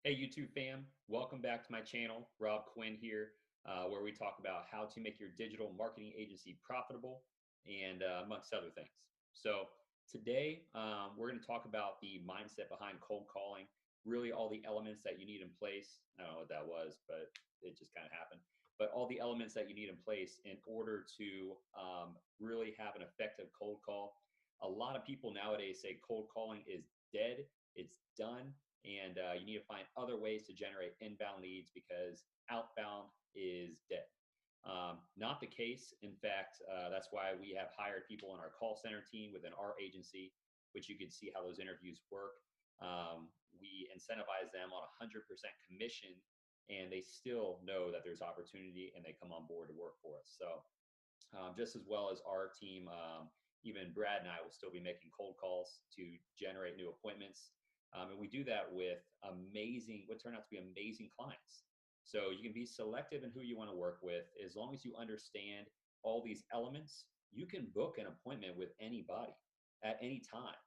Hey, YouTube fam, welcome back to my channel. Rob Quinn here, where we talk about how to make your digital marketing agency profitable and amongst other things. So today, we're going to talk about the mindset behind cold calling, really all the elements that you need in place. I don't know what that was, but it just kind of happened. But all the elements that you need in place in order to really have an effective cold call. A lot of people nowadays say cold calling is dead, it's done, and you need to find other ways to generate inbound leads because outbound is dead. Not the case. In fact, that's why we have hired people in our call center team within our agency, which you can see how those interviews work. We incentivize them on 100% commission, and they still know that there's opportunity and they come on board to work for us. So just as well as our team, even Brad and I will still be making cold calls to generate new appointments. And we do that with what turn out to be amazing clients. So you can be selective in who you want to work with. As long as you understand all these elements, you can book an appointment with anybody at any time.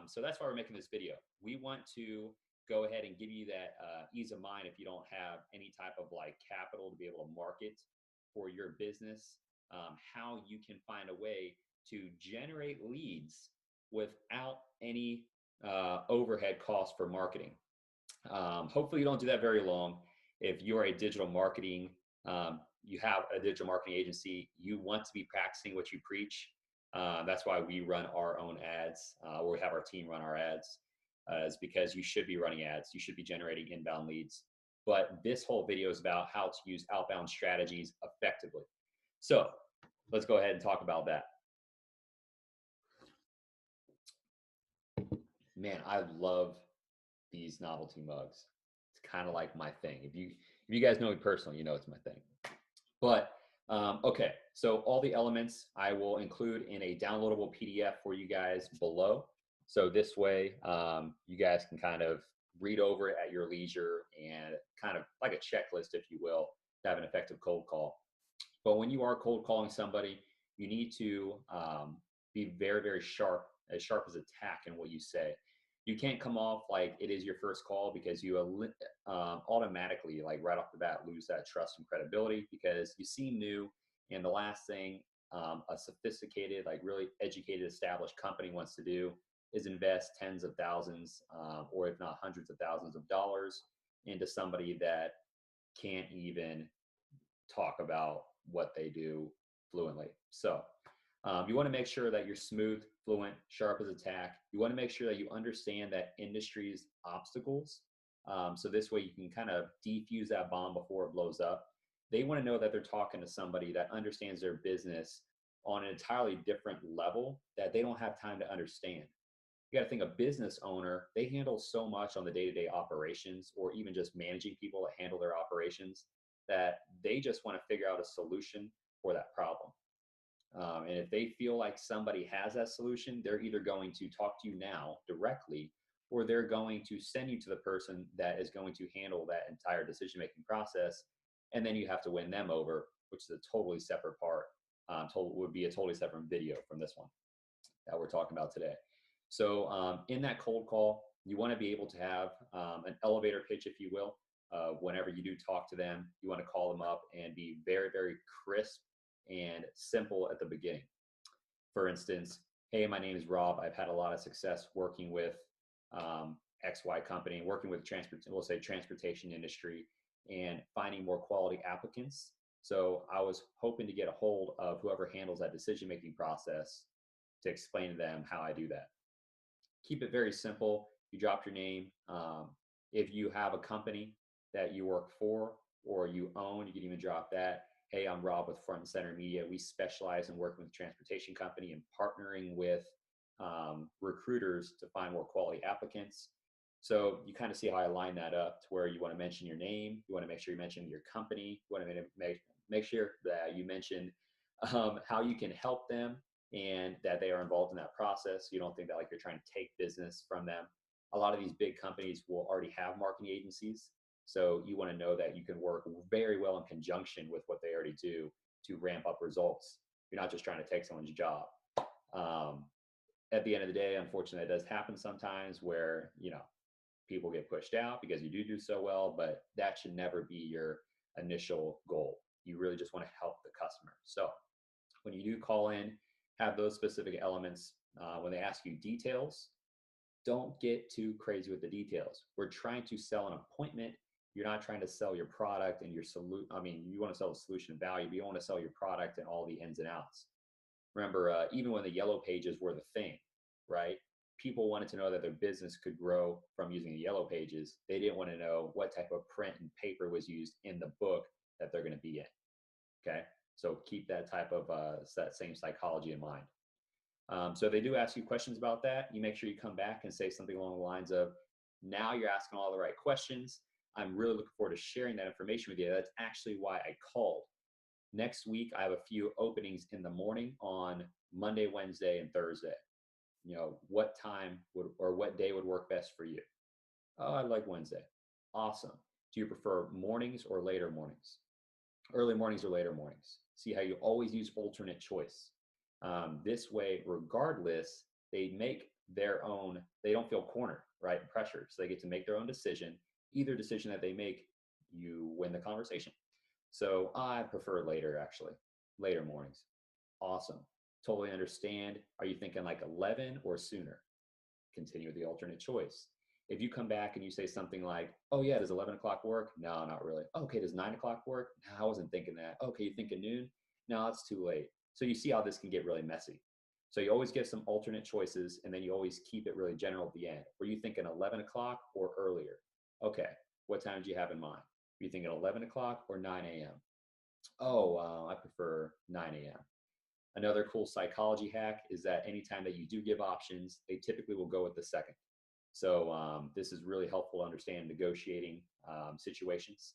So that's why we're making this video. We want to go ahead and give you that ease of mind if you don't have any type of like capital to be able to market for your business, how you can find a way to generate leads without any overhead costs for marketing. Hopefully you don't do that very long. If you're a digital marketing, you have a digital marketing agency, you want to be practicing what you preach. That's why we run our own ads, or we have our team run our ads, is because you should be running ads. You should be generating inbound leads. But this whole video is about how to use outbound strategies effectively. So let's go ahead and talk about that. Man, I love these novelty mugs. It's kind of like my thing. If you guys know me personally, you know it's my thing. But okay, so all the elements I will include in a downloadable PDF for you guys below. So this way, you guys can kind of read over it at your leisure and kind of like a checklist, if you will, to have an effective cold call. But when you are cold calling somebody, you need to be very, very sharp as a tack in what you say. You can't come off like it is your first call because you automatically, like right off the bat, lose that trust and credibility because you seem new. And the last thing a sophisticated, like really educated, established company wants to do is invest tens of thousands, or if not hundreds of thousands of dollars into somebody that can't even talk about what they do fluently. So you want to make sure that you're smooth, fluent, sharp as a tack. You want to make sure that you understand that industry's obstacles. So this way you can kind of defuse that bomb before it blows up. They want to know that they're talking to somebody that understands their business on an entirely different level that they don't have time to understand. You got to think a business owner, they handle so much on the day-to-day operations or even just managing people that handle their operations that they just want to figure out a solution for that problem. And if they feel like somebody has that solution, they're either going to talk to you now directly, or they're going to send you to the person that is going to handle that entire decision-making process. And then you have to win them over, which is a totally separate part. Would be a totally separate video from this one that we're talking about today. So in that cold call, you want to be able to have an elevator pitch, if you will. Whenever you do talk to them, you want to call them up and be very, very crisp and simple at the beginning. For instance, hey, my name is Rob. I've had a lot of success working with XY company, working with transportation industry and finding more quality applicants. So I was hoping to get a hold of whoever handles that decision-making process to explain to them how I do that. Keep it very simple. You drop your name. If you have a company that you work for or you own, you can even drop that. Hey, I'm Rob with Front and Center Media. We specialize in working with a transportation company and partnering with recruiters to find more quality applicants. So you kind of see how I line that up to where you want to mention your name. You want to make sure you mention your company. You want to make sure that you mention how you can help them and that they are involved in that process. You don't think that like you're trying to take business from them. A lot of these big companies will already have marketing agencies. So you want to know that you can work very well in conjunction with what they already do to ramp up results. You're not just trying to take someone's job. At the end of the day, unfortunately, it does happen sometimes where, people get pushed out because you do so well, but that should never be your initial goal. You really just want to help the customer. So when you do call in, have those specific elements. When they ask you details, don't get too crazy with the details. We're trying to sell an appointment. You're not trying to sell your product and your solution. I mean, you want to sell a solution of value, but you don't want to sell your product and all the ins and outs. Remember, even when the yellow pages were the thing, right? People wanted to know that their business could grow from using the yellow pages. They didn't want to know what type of print and paper was used in the book that they're going to be in. Okay. So keep that type of that same psychology in mind. So if they do ask you questions about that, you make sure you come back and say something along the lines of, now you're asking all the right questions. I'm really looking forward to sharing that information with you. That's actually why I called. Next week, I have a few openings in the morning on Monday, Wednesday, and Thursday. You know, what time would, or what day would work best for you? Oh, I like Wednesday. Awesome. Do you prefer mornings or later mornings? Early mornings or later mornings? See how you always use alternate choice. This way, regardless, they make their own, they don't feel cornered, right? Pressure. So they get to make their own decision. Either decision that they make, you win the conversation. So I prefer later, actually, later mornings. Awesome. Totally understand. Are you thinking like 11 or sooner? Continue with the alternate choice. If you come back and you say something like, oh yeah, does 11 o'clock work? No, not really. Okay, does 9 o'clock work? No, I wasn't thinking that. Okay, you thinking noon? No, it's too late. So you see how this can get really messy. So you always give some alternate choices, and then you always keep it really general at the end. Were you thinking 11 o'clock or earlier? Okay, what time do you have in mind? Are you thinking 11 o'clock or 9 a.m.? Oh, I prefer 9 a.m. Another cool psychology hack is that anytime that you do give options, they typically will go with the second. So this is really helpful to understand negotiating situations,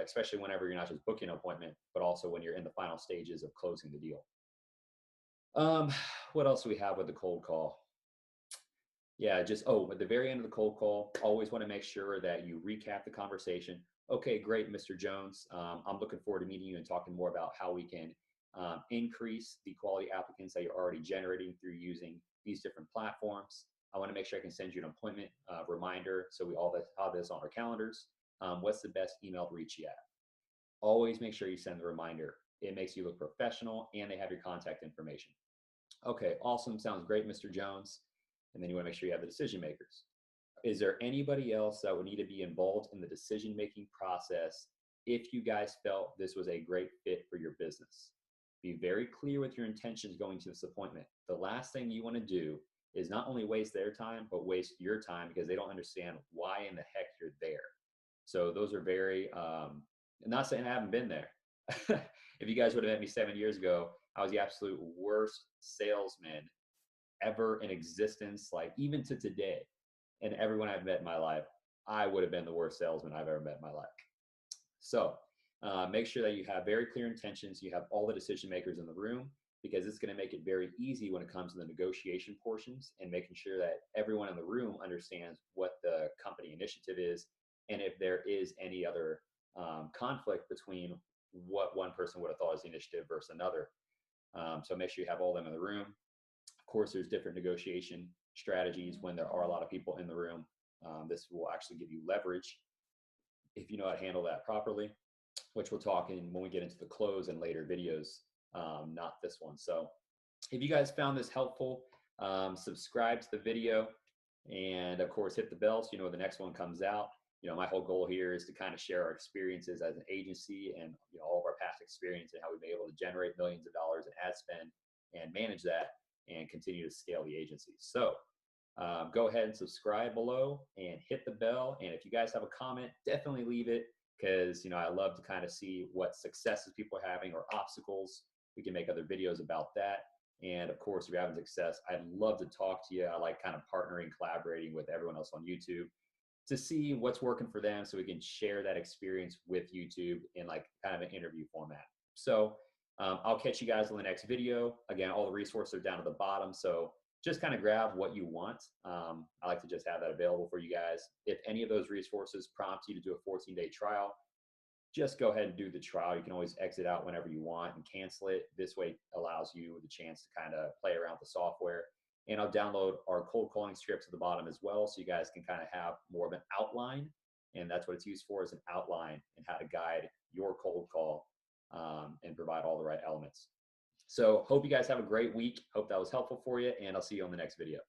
especially whenever you're not just booking an appointment, but also when you're in the final stages of closing the deal. What else do we have with the cold call? Yeah, just, oh, at the very end of the cold call, always want to make sure that you recap the conversation. Okay, great, Mr. Jones. I'm looking forward to meeting you and talking more about how we can increase the quality applicants that you're already generating through using these different platforms. I want to make sure I can send you an appointment reminder so we all have this on our calendars. What's the best email to reach you at? Always make sure you send the reminder. It makes you look professional and they have your contact information. Okay, awesome. Sounds great, Mr. Jones. And then you want to make sure you have the decision makers. Is there anybody else that would need to be involved in the decision-making process if you guys felt this was a great fit for your business? Be very clear with your intentions going to this appointment. The last thing you want to do is not only waste their time, but waste your time because they don't understand why in the heck you're there. So those are very, I'm not saying I haven't been there. If you guys would have met me 7 years ago, I was the absolute worst salesman ever in existence, like even to today. And everyone I've met in my life, I would have been the worst salesman I've ever met in my life. So make sure that you have very clear intentions. You have all the decision makers in the room because it's going to make it very easy when it comes to the negotiation portions and making sure that everyone in the room understands what the company initiative is and if there is any other conflict between what one person would have thought is the initiative versus another. So make sure you have all of them in the room. Of course, there's different negotiation strategies when there are a lot of people in the room. This will actually give you leverage if you know how to handle that properly, which we'll talk in when we get into the close and later videos, not this one. So if you guys found this helpful, subscribe to the video and of course hit the bell so you know when the next one comes out. You know, my whole goal here is to kind of share our experiences as an agency and all of our past experience and how we've been able to generate millions of dollars in ad spend and manage that and continue to scale the agency. So go ahead and subscribe below and hit the bell. And if you guys have a comment, definitely leave it because, I love to kind of see what successes people are having or obstacles. We can make other videos about that. And of course, if you're having success, I'd love to talk to you. I like kind of partnering, collaborating with everyone else on YouTube to see what's working for them so we can share that experience with YouTube in like kind of an interview format. So I'll catch you guys on the next video. Again, all the resources are down at the bottom. So just kind of grab what you want. I like to just have that available for you guys. If any of those resources prompt you to do a 14-day trial, just go ahead and do the trial. You can always exit out whenever you want and cancel it. This way allows you the chance to kind of play around with the software. And I'll download our cold calling scripts at the bottom as well, so you guys can kind of have more of an outline. And that's what it's used for, is an outline and how to guide your cold call and provide all the right elements. So hope you guys have a great week. Hope that was helpful for you, and I'll see you on the next video.